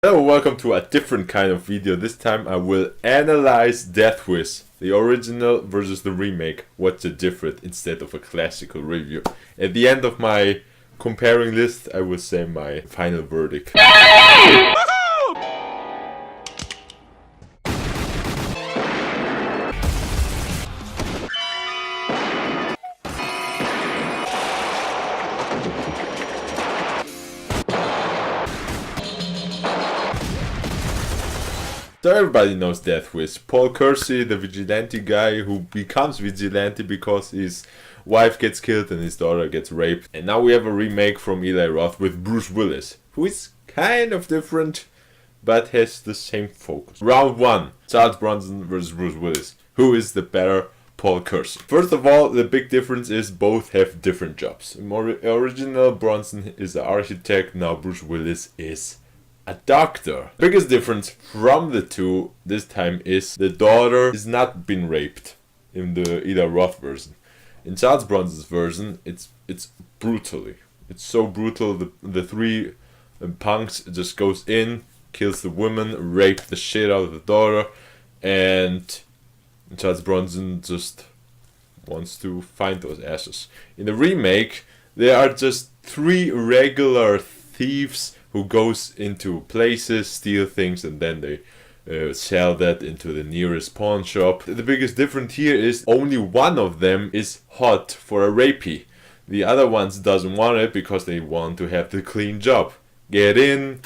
Hello, welcome to a different kind of video. This time I will analyze Death Wish, the original versus the remake. What's the difference instead of a classical review. At the end of my comparing list, I will say my final verdict. So everybody knows Death Wish. Paul Kersey, the vigilante guy who becomes vigilante because his wife gets killed and his daughter gets raped. And now we have a remake from Eli Roth with Bruce Willis, who is kind of different but has the same focus. Round 1, Charles Bronson versus Bruce Willis. Who is the better Paul Kersey? First of all, the big difference is both have different jobs. Original Bronson is an architect, now Bruce Willis is a doctor. Biggest difference from the two this time is the daughter is not been raped in the Eli Roth version. In Charles Bronson's version, it's brutally. It's so brutal. The three punks just goes in, kills the woman, rapes the shit out of the daughter, and Charles Bronson just wants to find those asses. In the remake, there are just three regular thieves who goes into places, steal things, and then they sell that into the nearest pawn shop. The biggest difference here is only one of them is hot for a rapey. The other ones doesn't want it because they want to have the clean job. Get in,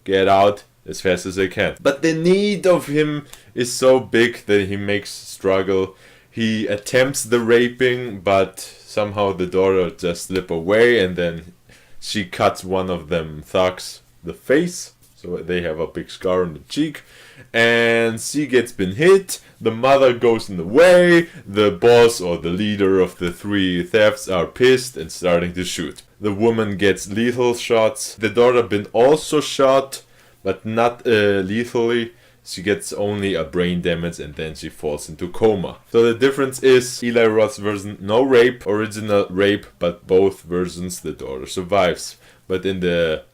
get out as fast as they can. But the need of him is so big that he makes struggle. He attempts the raping, but somehow the daughter just slip away, and then she cuts one of them thugs the face, so they have a big scar on the cheek, and she gets been hit. The mother goes in the way. The boss or the leader of the three thefts are pissed and starting to shoot. The woman gets lethal shots. The daughter been also shot, but not lethally. She gets only a brain damage and then she falls into coma. So the difference is Eli Roth's version, no rape, original rape, but both versions the daughter survives. But in the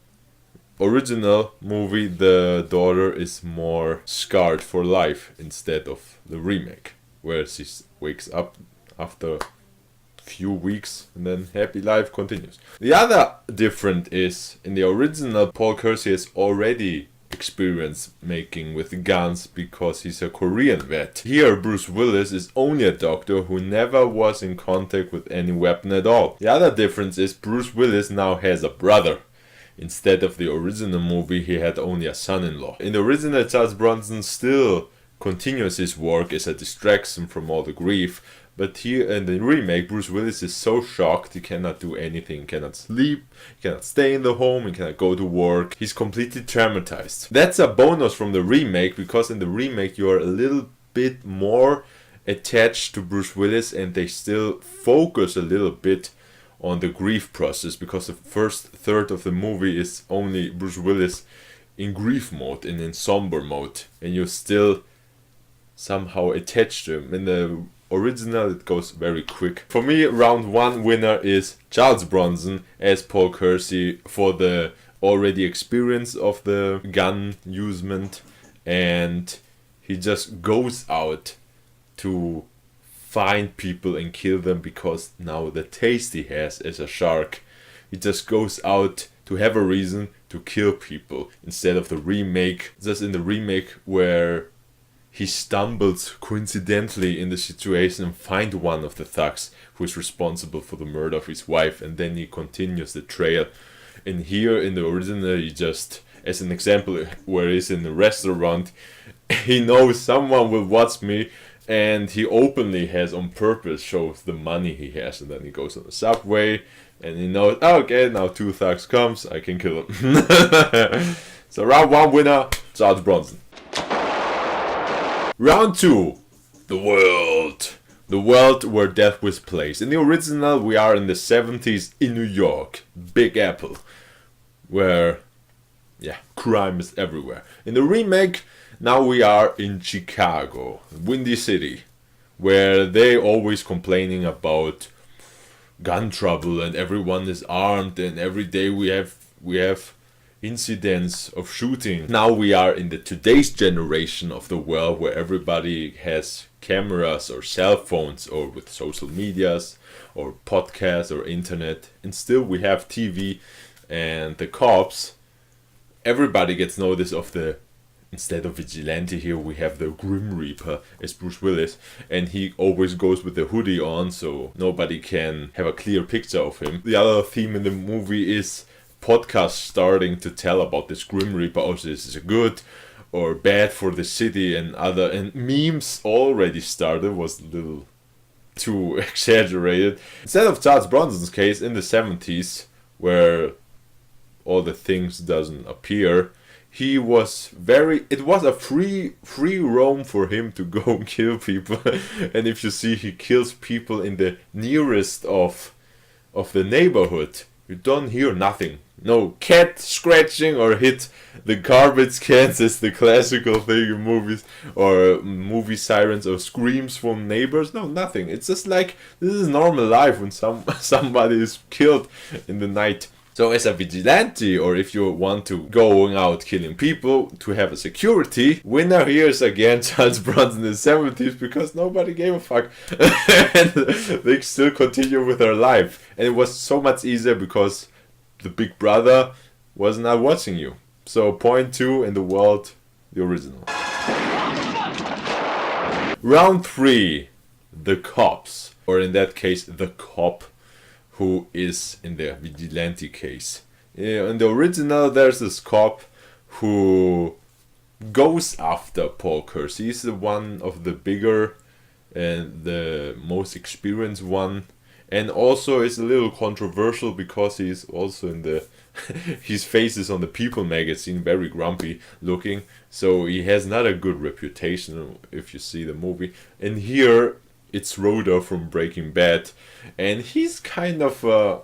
original movie, the daughter is more scarred for life instead of the remake, where she wakes up after few weeks and then happy life continues. The other difference is in the original, Paul Kersey has already experience making with guns because he's a Korean vet. Here Bruce Willis is only a doctor who never was in contact with any weapon at all. The other difference is Bruce Willis now has a brother. Instead of the original movie, he had only a son-in-law. In the original, Charles Bronson still continues his work as a distraction from all the grief. But here in the remake, Bruce Willis is so shocked he cannot do anything. He cannot sleep, he cannot stay in the home, he cannot go to work. He's completely traumatized. That's a bonus from the remake, because in the remake you are a little bit more attached to Bruce Willis and they still focus a little bit on the grief process, because the first third of the movie is only Bruce Willis in grief mode and in somber mode, and you're still somehow attached to him. In the original, it goes very quick. For me, round 1 winner is Charles Bronson as Paul Kersey for the already experience of the gun usement, and he just goes out to find people and kill them because now the taste he has as a shark. He just goes out to have a reason to kill people instead of the remake. Just in the remake where he stumbles coincidentally in the situation and find one of the thugs who is responsible for the murder of his wife, and then he continues the trail. And here in the original, he just, as an example, where he's in the restaurant, he knows someone will watch me, and he openly has on purpose shows the money he has, and then he goes on the subway and he knows, oh, okay, now 2 thugs comes, I can kill him. So round 1 winner, Charles Bronson. Round 2, the world. The world where Death Wish plays. In the original, we are in the 70s in New York, Big Apple, where, yeah, crime is everywhere. In the remake, now we are in Chicago, Windy City, where they always complaining about gun trouble and everyone is armed and every day we have incidents of shooting. Now we are in the today's generation of the world where everybody has cameras or cell phones or with social medias or podcasts or internet, and still we have TV and the cops. Everybody gets notice of the, instead of vigilante here we have the Grim Reaper as Bruce Willis, and he always goes with the hoodie on so nobody can have a clear picture of him. The other theme in the movie is podcasts starting to tell about this Grim Reaper. Oh, this is good or bad for the city, and memes already started, was a little too exaggerated. Instead of Charles Bronson's case in the 70s, where all the things doesn't appear, it was a free roam for him to go and kill people. And if you see, he kills people in the nearest of the neighborhood. You don't hear nothing. No cat scratching or hit the garbage cans is the classical thing in movies, or movie sirens or screams from neighbors. No, nothing. It's just like this is normal life when somebody is killed in the night. So as a vigilante, or if you want to go out killing people to have a security, winner here is again Charles Bronson in the 70s, because nobody gave a fuck. And they still continue with their life. And it was so much easier because the big brother was not watching you. So point 2 in the world, the original. Round 3, the cops. Or in that case, the cop who is in the vigilante case. In the original, there's this cop who goes after Paul Kersey. He's the one of the bigger and the most experienced one, and also is a little controversial because he's also in the his face is on the People magazine, very grumpy looking, so he has not a good reputation if you see the movie. And here it's Rhoda from Breaking Bad, and he's kind of a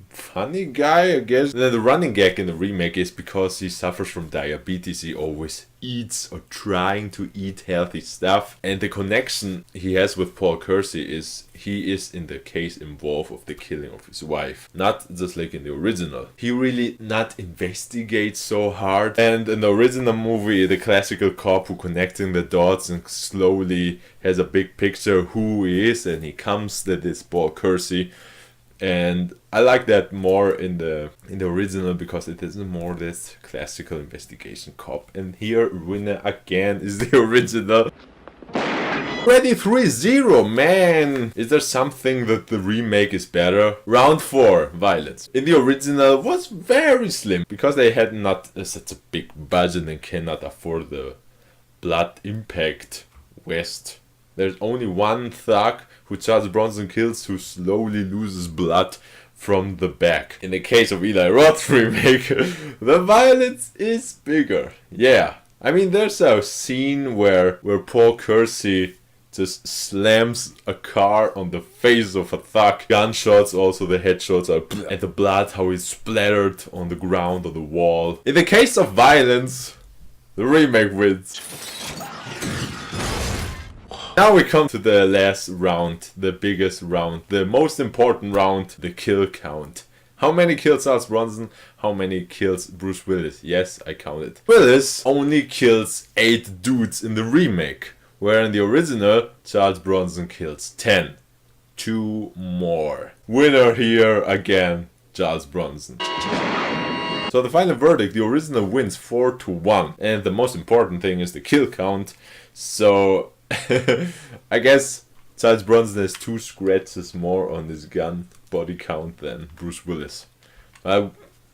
funny guy, I guess. The running gag in the remake is because he suffers from diabetes, he always eats or trying to eat healthy stuff. And the connection he has with Paul Kersey is he is in the case involved of the killing of his wife. Not just like in the original. He really not investigates so hard. And in the original movie, the classical cop who connecting the dots and slowly has a big picture who he is, and he comes that is Paul Kersey. And I like that more in the original because it is more this classical investigation cop. And here, winner again is the original. Ready 3-0, man! Is there something that the remake is better? Round 4, violence. In the original was very slim because they had not such a big budget and cannot afford the blood impact West. There's only one thug who Charles Bronson kills who slowly loses blood from the back. In the case of Eli Roth's remake, the violence is bigger. Yeah, I mean there's a scene where Paul Kersey just slams a car on the face of a thug. Gunshots, also the headshots are and the blood how it's splattered on the ground, on the wall. In the case of violence, the remake wins. Now we come to the last round, the biggest round, the most important round, the kill count. How many kills Charles Bronson? How many kills Bruce Willis? Yes, I counted. Willis only kills 8 dudes in the remake, where in the original, Charles Bronson kills 10. 2 more. Winner here again, Charles Bronson. So the final verdict, the original wins 4-1. And the most important thing is the kill count. So I guess Charles Bronson has 2 scratches more on his gun body count than Bruce Willis.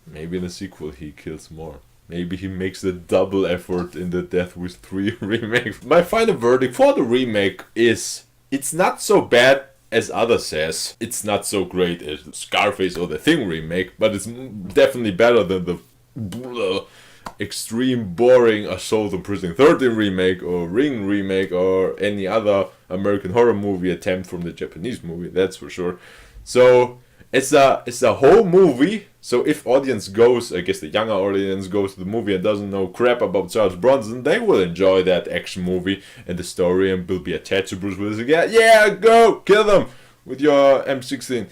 Maybe in the sequel he kills more. Maybe he makes the double effort in the Death Wish 3 remake. My final verdict for the remake is it's not so bad as others says. It's not so great as Scarface or the Thing remake, but it's definitely better than the extreme boring Assault on Precinct 13 remake or Ring remake or any other American horror movie attempt from the Japanese movie, that's for sure. So it's a whole movie. So if audience goes, I guess the younger audience goes to the movie and doesn't know crap about Charles Bronson, they will enjoy that action movie and the story and will be attached to Bruce Willis again. Yeah, go kill them. with your M16.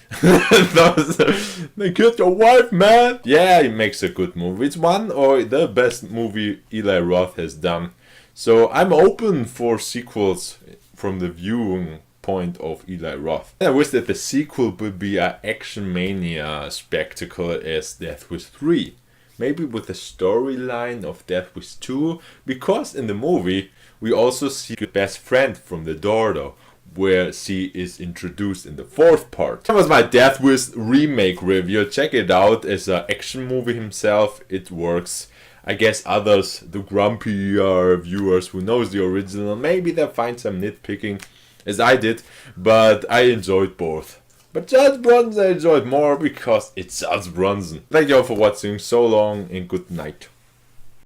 They killed your wife, man. Yeah, it makes a good movie. It's one or the best movie Eli Roth has done. So I'm open for sequels from the viewing point of Eli Roth. I wish that the sequel would be an action mania spectacle as Death Wish 3. Maybe with the storyline of Death Wish 2, because in the movie we also see the best friend from the daughter, where she is introduced in the fourth part. That was my Death Wish remake review. Check it out as an action movie himself. It works. I guess others, the grumpy viewers who knows the original, maybe they'll find some nitpicking, as I did, but I enjoyed both. But Charles Bronson I enjoyed more because it's Charles Bronson. Thank you all for watching. So long and good night.